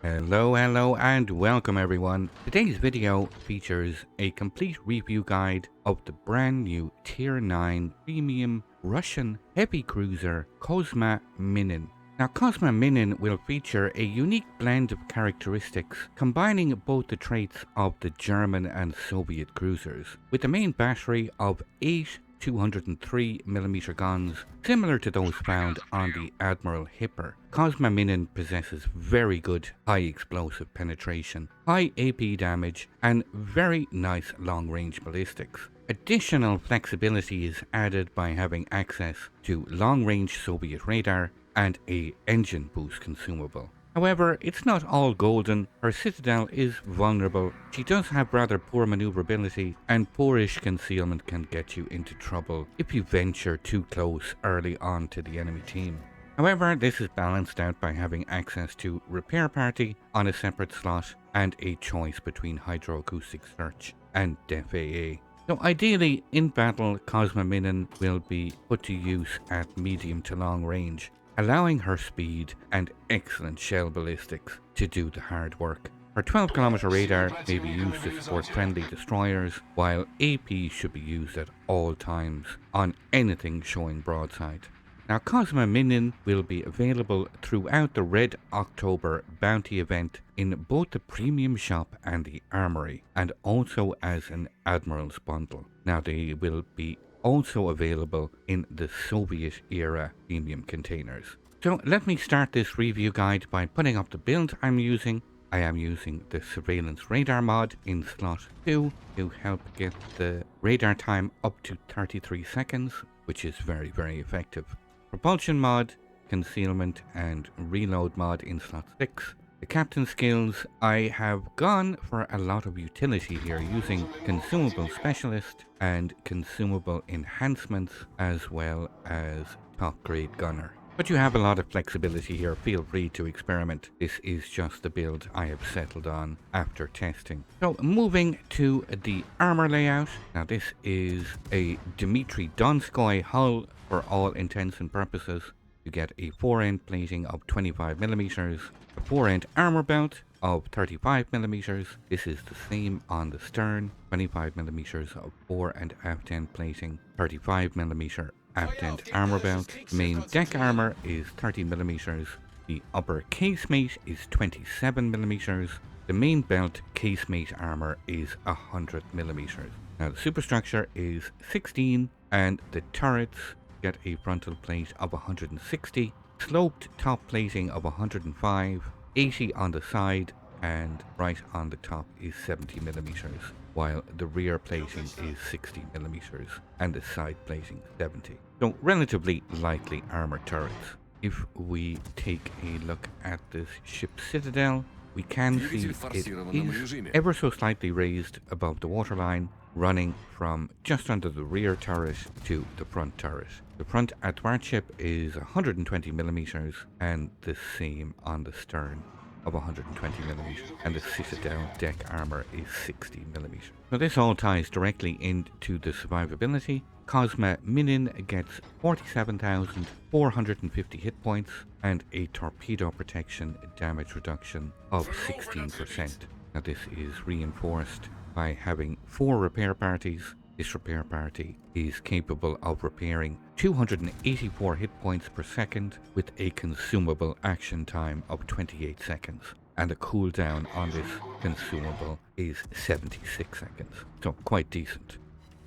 Hello and welcome everyone. Today's video features a complete review guide of the brand new Tier 9 premium Russian heavy cruiser Kozma Minin. Now Kozma Minin will feature a unique blend of characteristics combining both the traits of the German and Soviet cruisers, with the main battery of 8 203mm guns, similar to those found on the Admiral Hipper. Kozma Minin possesses very good high explosive penetration, high AP damage, and very nice long-range ballistics. Additional flexibility is added by having access to long-range Soviet radar and a engine boost consumable. However, it's not all golden. Her citadel is vulnerable. She does have rather poor maneuverability, and poorish concealment can get you into trouble if you venture too close early on to the enemy team. However, this is balanced out by having access to repair party on a separate slot and a choice between hydroacoustic search and def AA. So ideally, in battle, Kozma Minin will be put to use at medium to long range, allowing her speed and excellent shell ballistics to do the hard work. Her 12km radar may be used to support friendly destroyers, while AP should be used at all times on anything showing broadside. Now Kozma Minin will be available throughout the Red October bounty event in both the premium shop and the armory, and also as an Admiral's bundle. Now they will be also available in the Soviet era premium containers. So let me start this review guide by putting up the build I'm using. I am using the surveillance radar mod in slot 2 to help get the radar time up to 33 seconds, which is very effective. Propulsion mod, concealment and reload mod in slot 6. The captain skills, I have gone for a lot of utility here using consumable specialist and consumable enhancements, as well as top grade gunner. But you have a lot of flexibility here, feel free to experiment. This is just the build I have settled on after testing. So moving to the armor layout. Now this is a Dmitry Donskoi hull for all intents and purposes. You get a fore-end plating of 25mm, a fore-end armor belt of 35mm. This is the same on the stern, 25mm of fore and aft end plating, 35mm aft end armor belt. Main deck armor is 30mm. The upper casemate is 27mm. The main belt casemate armor is 100mm. Now the superstructure is 16, and the turrets get a frontal plate of 160, sloped top plating of 105, 80 on the side, and right on the top is 70mm, while the rear plating is 60mm and the side plating 70. So relatively lightly armored turrets. If we take a look at this ship's citadel, we can see it is ever so slightly raised above the waterline, running from just under the rear turret to the front turret. The front athwartship is 120mm and the same on the stern of 120mm, and the citadel deck armor is 60mm. So this all ties directly into the survivability. Kozma Minin gets 47,450 hit points and a torpedo protection damage reduction of 16%. Now this is reinforced by having 4 repair parties. This repair party is capable of repairing 284 hit points per second with a consumable action time of 28 seconds. And the cooldown on this consumable is 76 seconds. So quite decent.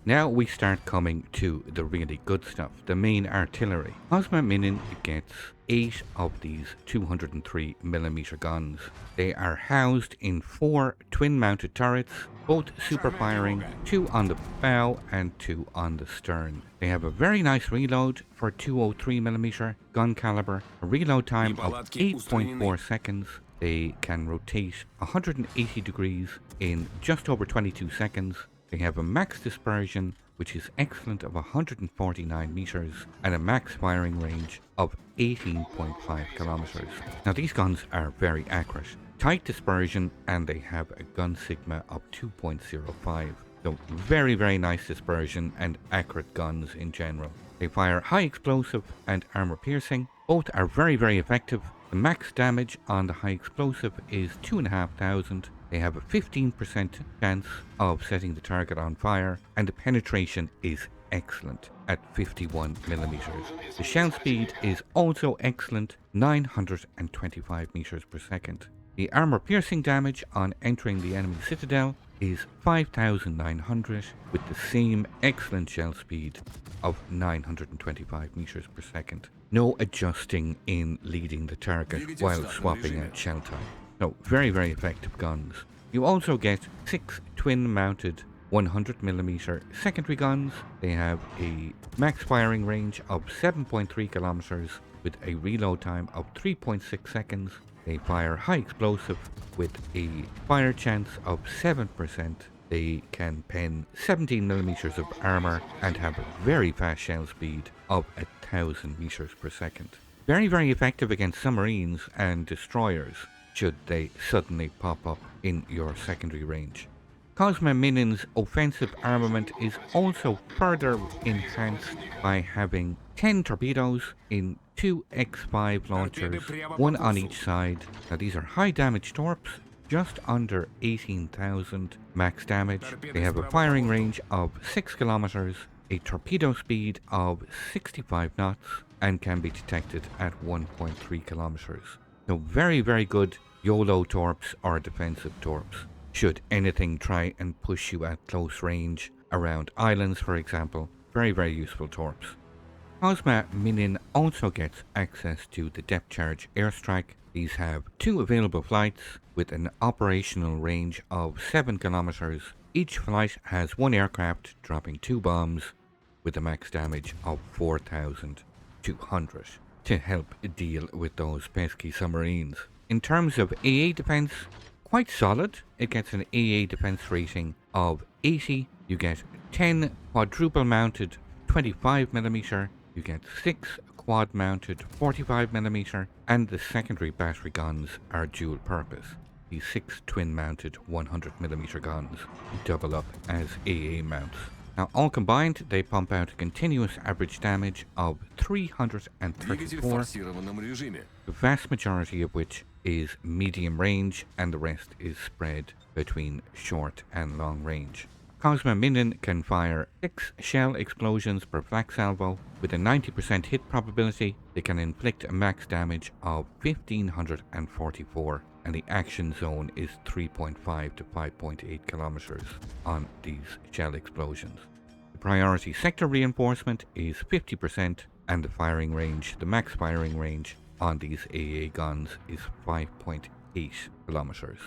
Now we start coming to the really good stuff, the main artillery. Kozma Minin gets 8 of these 203mm guns. They are housed in 4 twin-mounted turrets, both super firing, 2 on the bow and 2 on the stern. They have a very nice reload for 203mm gun caliber, a reload time of 8.4 seconds. They can rotate 180 degrees in just over 22 seconds. They have a max dispersion, which is excellent, of 149 meters and a max firing range of 18.5 kilometers. Now these guns are very accurate. Tight dispersion, and they have a gun sigma of 2.05. So very nice dispersion and accurate guns in general. They fire high explosive and armor piercing. Both are very effective. The max damage on the high explosive is 2,500. They have a 15% chance of setting the target on fire, and the penetration is excellent at 51 millimeters. The shell speed is also excellent, 925 meters per second. The armor piercing damage on entering the enemy citadel is 5,900 with the same excellent shell speed of 925 meters per second. No adjusting in leading the target while swapping out shell type. So very effective guns. You also get 6 twin mounted 100mm secondary guns. They have a max firing range of 7.3 kilometers with a reload time of 3.6 seconds. They fire high explosive with a fire chance of 7%. They can pen 17mm of armor and have a very fast shell speed of 1,000 meters per second. Very effective against submarines and destroyers should they suddenly pop up in your secondary range. Kozma Minin's offensive armament is also further enhanced by having 10 torpedoes in 2 X5 launchers, one on each side. Now these are high damage torps, just under 18,000 max damage. They have a firing range of 6 kilometers, a torpedo speed of 65 knots, and can be detected at 1.3 kilometers. So very good YOLO torps or defensive torps. Should anything try and push you at close range around islands, for example, very useful torps. Kozma Minin also gets access to the depth charge airstrike. These have 2 available flights with an operational range of 7 kilometers. Each flight has 1 aircraft dropping 2 bombs with a max damage of 4,200 to help deal with those pesky submarines. In terms of AA defense, quite solid. It gets an AA defense rating of 80. You get 10 quadruple mounted 25mm. You get 6 quad mounted 45mm, and the secondary battery guns are dual purpose. These 6 twin mounted 100mm guns double up as AA mounts. Now all combined they pump out a continuous average damage of 334, the vast majority of which is medium range and the rest is spread between short and long range. Kozma Minin can fire 6 shell explosions per flak salvo with a 90% hit probability. They can inflict a max damage of 1,544 and the action zone is 3.5 to 5.8 kilometers on these shell explosions. The priority sector reinforcement is 50% and the firing range, the max firing range on these AA guns is 5.8 kilometers.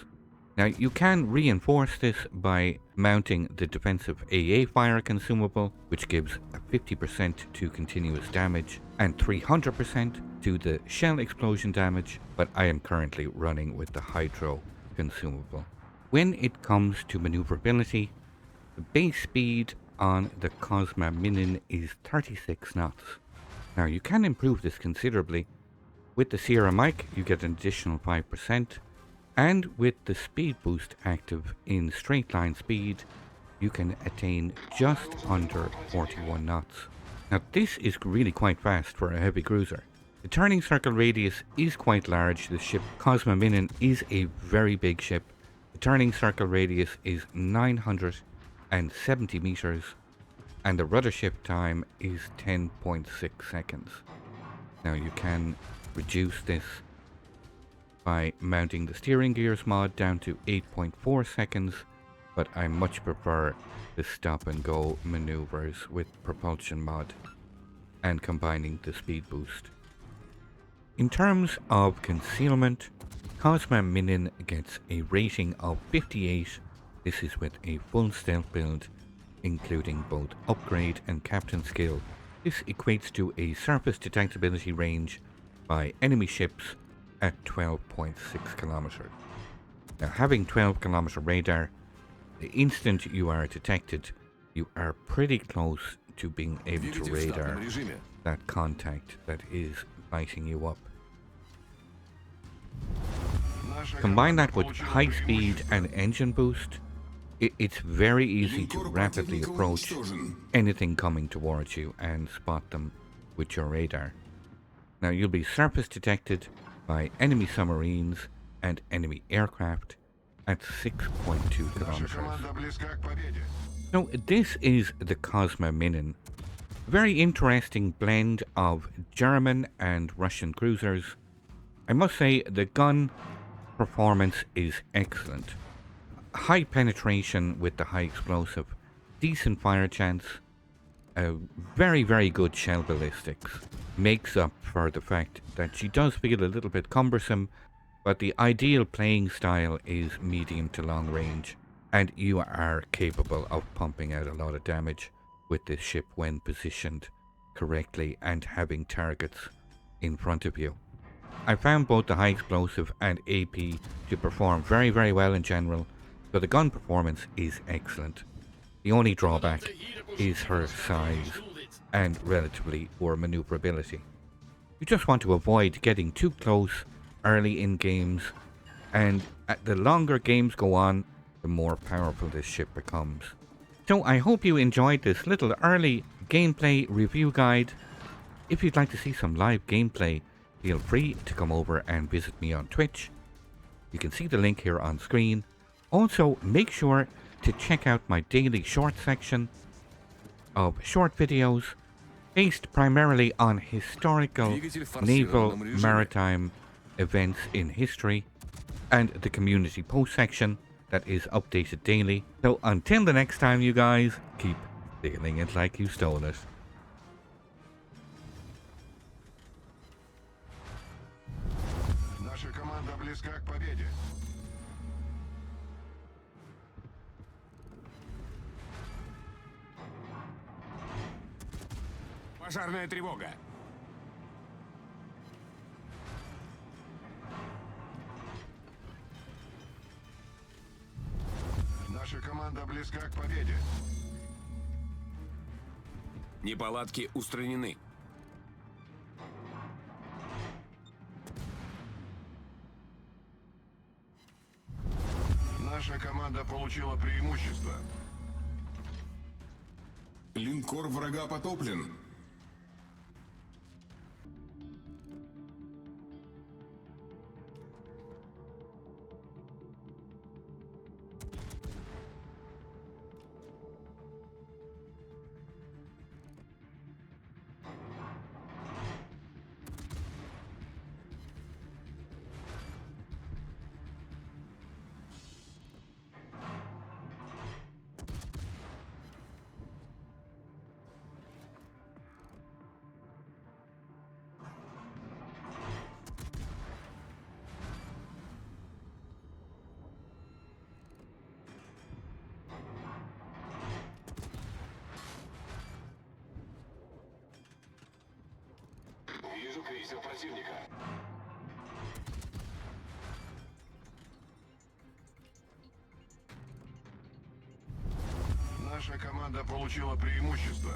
Now you can reinforce this by mounting the defensive AA fire consumable, which gives a 50% to continuous damage and 300% to the shell explosion damage, but I am currently running with the Hydro consumable. When it comes to maneuverability, the base speed on the Kozma Minin is 36 knots. Now you can improve this considerably. With the Sierra mic you get an additional 5%. And with the speed boost active in straight line speed, you can attain just under 41 knots. Now this is really quite fast for a heavy cruiser. The turning circle radius is quite large. The ship Kozma Minin is a very big ship. The turning circle radius is 970 meters and the rudder shift time is 10.6 seconds. Now you can reduce this by mounting the steering gears mod down to 8.4 seconds, but I much prefer the stop and go maneuvers with propulsion mod and combining the speed boost. In terms of concealment, Kozma Minin gets a rating of 58. This is with a full stealth build including both upgrade and captain skill. This equates to a surface detectability range by enemy ships at 12.6 kilometers. Now having 12 kilometer radar, the instant you are detected, you are pretty close to being able to radar that contact that is lighting you up. Combine that with high speed and engine boost, It's very easy to Линкор rapidly противника approach уничтожен. anything coming towards you and spot them with your radar. Now you'll be surface detected by enemy submarines and enemy aircraft at 6.2 Наша kilometers. команда близка к победе. So this is the Kozma Minin. Very interesting blend of German and Russian cruisers. I must say the gun performance is excellent. High penetration with the high explosive, decent fire chance, a very good shell ballistics. Makes up for the fact that she does feel a little bit cumbersome, but the ideal playing style is medium to long range, and you are capable of pumping out a lot of damage with this ship when positioned correctly and having targets in front of you. I found both the high explosive and AP to perform very well in general, so the gun performance is excellent. The only drawback is her size and relatively poor maneuverability. You just want to avoid getting too close early in games, and the longer games go on, the more powerful this ship becomes. So I hope you enjoyed this little early gameplay review guide. If you'd like to see some live gameplay, feel free to come over and visit me on Twitch. You can see the link here on screen. Also, make sure to check out my daily short section of short videos based primarily on historical naval maritime events in history, and the community post section that is updated daily. So until the next time, you guys, keep feeling it like you stole it. Наша команда близка к победе. Пожарная тревога. Наша команда близка к победе. Неполадки устранены. Наша команда получила преимущество. Линкор врага потоплен. Вижу крейсер противника. Наша команда получила преимущество.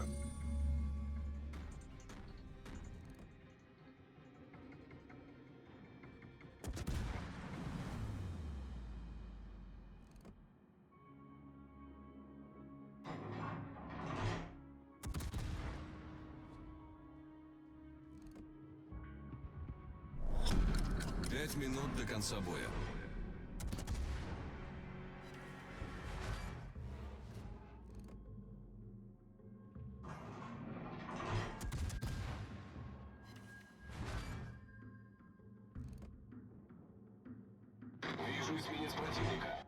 Пять минут до конца боя. Вижу эсминец противника.